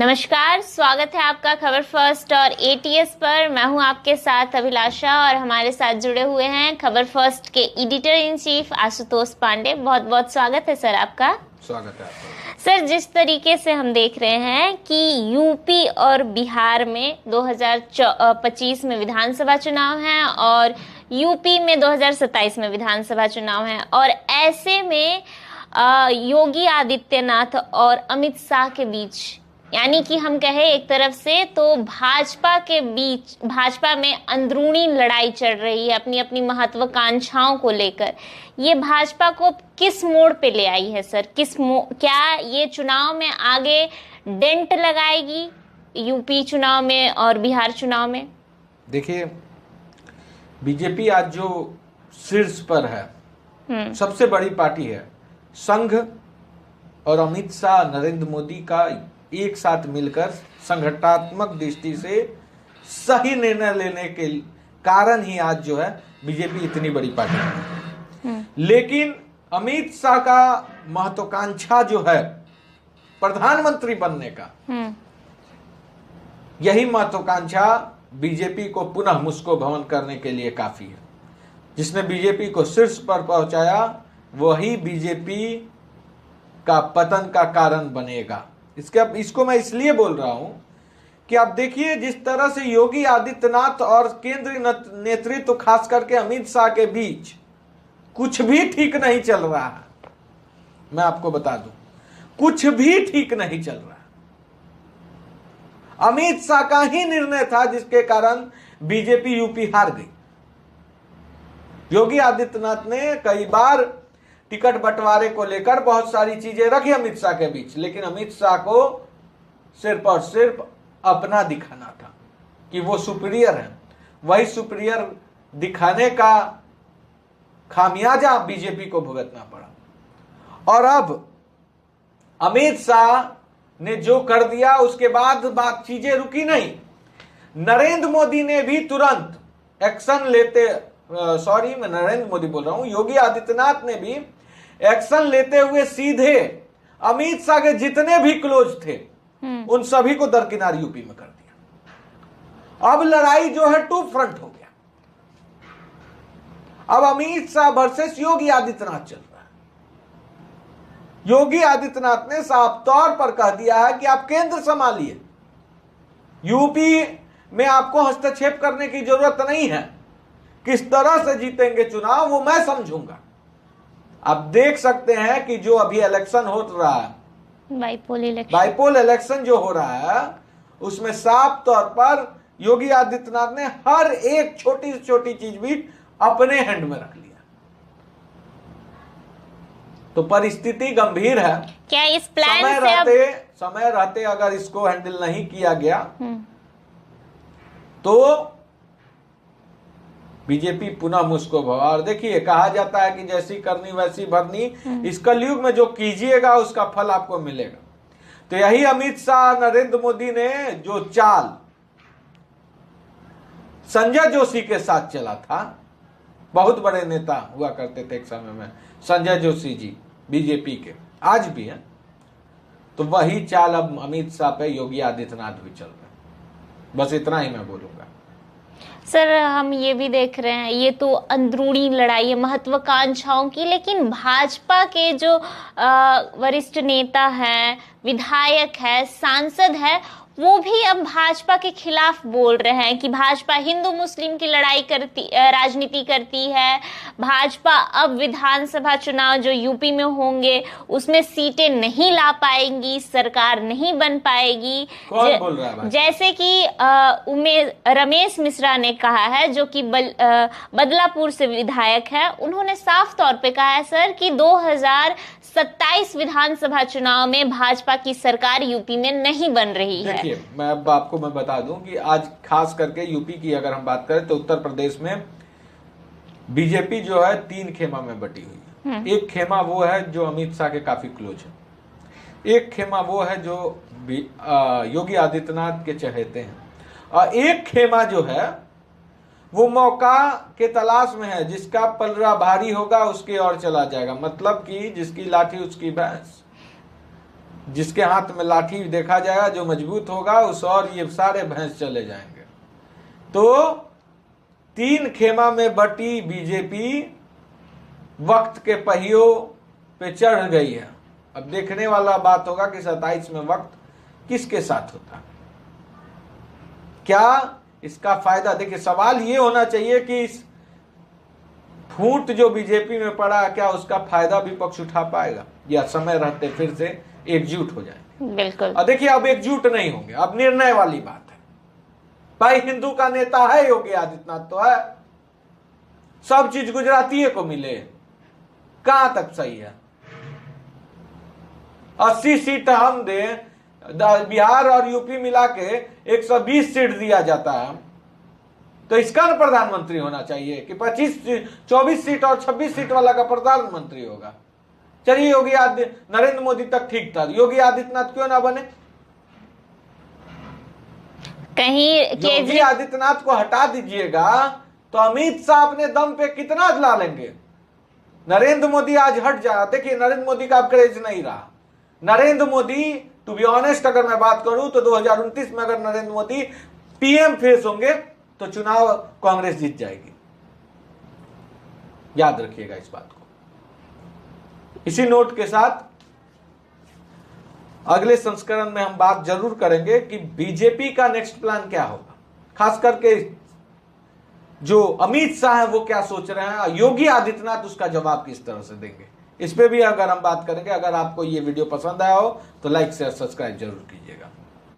नमस्कार, स्वागत है आपका खबर फर्स्ट और एटीएस पर। मैं हूं आपके साथ अभिलाषा और हमारे साथ जुड़े हुए हैं खबर फर्स्ट के editor in chief Ashutosh Pandey. बहुत बहुत स्वागत है सर आपका। स्वागत है आपका। सर, जिस तरीके से हम देख रहे हैं कि यूपी और बिहार में 2025 में विधानसभा चुनाव है और यूपी में 2027 में विधानसभा चुनाव है, और ऐसे में योगी आदित्यनाथ और अमित शाह के बीच, यानी कि हम कहें एक तरफ से तो भाजपा के बीच, भाजपा में अंदरूनी लड़ाई चल रही है अपनी अपनी महत्वाकांक्षाओं को लेकर। ये भाजपा को किस मोड़ पे ले आई है सर? क्या ये चुनाव में आगे डेंट लगाएगी, यूपी चुनाव में और बिहार चुनाव में? देखिए, बीजेपी आज जो शीर्ष पर है, सबसे बड़ी पार्टी है, संघ और अमित शाह नरेंद्र मोदी का एक साथ मिलकर संगठनात्मक दृष्टि से सही निर्णय लेने के कारण ही आज जो है बीजेपी इतनी बड़ी पार्टी है। लेकिन अमित शाह का महत्वाकांक्षा जो है प्रधानमंत्री बनने का, यही महत्वाकांक्षा बीजेपी को पुनः मुस्को भवन करने के लिए काफी है। जिसने बीजेपी को शीर्ष पर पहुंचाया वही बीजेपी का पतन का कारण बनेगा। इसको मैं इसलिए बोल रहा हूं कि आप देखिए, जिस तरह से योगी आदित्यनाथ और केंद्रीय नेतृत्व खास करके अमित शाह के बीच कुछ भी ठीक नहीं चल रहा है। मैं आपको बता दूं, कुछ भी ठीक नहीं चल रहा। अमित शाह का ही निर्णय था जिसके कारण बीजेपी यूपी हार गई। योगी आदित्यनाथ ने कई बार टिकट बंटवारे को लेकर बहुत सारी चीजें रखी अमित शाह के बीच, लेकिन अमित शाह को सिर्फ और सिर्फ अपना दिखाना था कि वो सुपीरियर है। वही सुपीरियर दिखाने का खामियाजा बीजेपी को भुगतना पड़ा। और अब अमित शाह ने जो कर दिया उसके बाद बात चीजें रुकी नहीं। नरेंद्र मोदी ने भी तुरंत एक्शन लेते, मैं नरेंद्र मोदी बोल रहा हूं, योगी आदित्यनाथ ने भी एक्शन लेते हुए सीधे अमित शाह के जितने भी क्लोज थे उन सभी को दरकिनार यूपी में कर दिया। अब लड़ाई जो है टू फ्रंट हो गया। अब अमित शाह वर्सेस योगी आदित्यनाथ चल रहा है। योगी आदित्यनाथ ने साफ तौर पर कह दिया है कि आप केंद्र संभालिए, यूपी में आपको हस्तक्षेप करने की जरूरत नहीं है। किस तरह से जीतेंगे चुनाव वो मैं समझूंगा। आप देख सकते हैं कि जो अभी इलेक्शन हो रहा है, बाईपोल इलेक्शन जो हो रहा है, उसमें साफ तौर पर योगी आदित्यनाथ ने हर एक छोटी से छोटी चीज भी अपने हैंड में रख लिया। तो परिस्थिति गंभीर है। क्या इस प्लान से समय रहते अगर इसको हैंडल नहीं किया गया तो बीजेपी पुनः मुस्को भवा। और देखिए, कहा जाता है कि जैसी करनी वैसी भरनी। इस कलयुग में जो कीजिएगा उसका फल आपको मिलेगा। तो यही अमित शाह, नरेंद्र मोदी ने जो चाल संजय जोशी के साथ चला था, बहुत बड़े नेता हुआ करते थे एक समय में संजय जोशी जी, बीजेपी के, आज भी है, तो वही चाल अब अमित शाह पे योगी आदित्यनाथ भी चल रहे हैं। बस इतना ही मैं बोलूंगा। सर, हम ये भी देख रहे हैं, ये तो अंदरूनी लड़ाई है महत्वाकांक्षाओं की, लेकिन भाजपा के जो वरिष्ठ नेता हैं, विधायक है, सांसद है, वो भी अब भाजपा के खिलाफ बोल रहे हैं कि भाजपा हिंदू मुस्लिम की लड़ाई करती, राजनीति करती है। भाजपा अब विधानसभा चुनाव जो यूपी में होंगे उसमें सीटें नहीं ला पाएंगी, सरकार नहीं बन पाएगी। कौन बोल रहा है? जैसे कि रमेश मिश्रा ने कहा है, जो कि बदलापुर से विधायक है। उन्होंने साफ तौर पे कहा है सर कि 2027 विधानसभा चुनाव में भाजपा की सरकार यूपी में नहीं बन रही है। देखिए, मैं बता दूं कि आज खास करके यूपी की अगर हम बात करें तो उत्तर प्रदेश में बीजेपी जो है 3 खेमा में बटी हुई है। एक खेमा वो है जो अमित शाह के काफी क्लोज है, एक खेमा वो है जो योगी आदित्यनाथ के चहेते हैं, और एक खेमा जो है वो मौका के तलाश में है, जिसका पलड़ा भारी होगा उसके और चला जाएगा। मतलब कि जिसकी लाठी उसकी भैंस। जिसके हाथ में लाठी देखा जाएगा, जो मजबूत होगा उस और ये सारे भैंस चले जाएंगे। तो 3 खेमा में बटी बीजेपी वक्त के पहियों पे चढ़ गई है। अब देखने वाला बात होगा कि 27 में वक्त किसके साथ होता है। क्या इसका फायदा, देखिए सवाल ये होना चाहिए कि इस फूट जो बीजेपी में पड़ा, क्या उसका फायदा विपक्ष उठा पाएगा या समय रहते फिर से एकजुट हो जाएंगे। बिल्कुल। और देखिए अब एकजुट नहीं होंगे, अब निर्णय वाली बात है। भाई हिंदू का नेता है योगी आदित्यनाथ, तो है, सब चीज गुजराती को मिले, कहां तक सही है। 80 सीट हम दें, बिहार और यूपी मिला के 120 सीट दिया जाता है, तो इसका न प्रधानमंत्री होना चाहिए कि 24 सीट और 26 सीट वाला का प्रधानमंत्री होगा। चलिए योगी नरेंद्र मोदी तक ठीक था, योगी आदित्यनाथ क्यों ना बने। कहीं योगी आदित्यनाथ को हटा दीजिएगा तो अमित शाह अपने दम पे कितना ला लेंगे। नरेंद्र मोदी आज हट जा, देखिए नरेंद्र मोदी का अब क्रेज नहीं रहा। Narendra Modi, to be honest अगर मैं बात करूं तो 2029 में अगर नरेंद्र मोदी पीएम फेस होंगे तो चुनाव कांग्रेस जीत जाएगी, याद रखिएगा इस बात को। इसी नोट के साथ अगले संस्करण में हम बात जरूर करेंगे कि बीजेपी का नेक्स्ट प्लान क्या होगा, खास करके जो अमित शाह है वो क्या सोच रहे हैं और योगी आदित्यनाथ उसका जवाब किस तरह से देंगे, इस पे भी अगर हम बात करेंगे। अगर आपको ये वीडियो पसंद आया हो तो लाइक शेयर सब्सक्राइब जरूर कीजिएगा।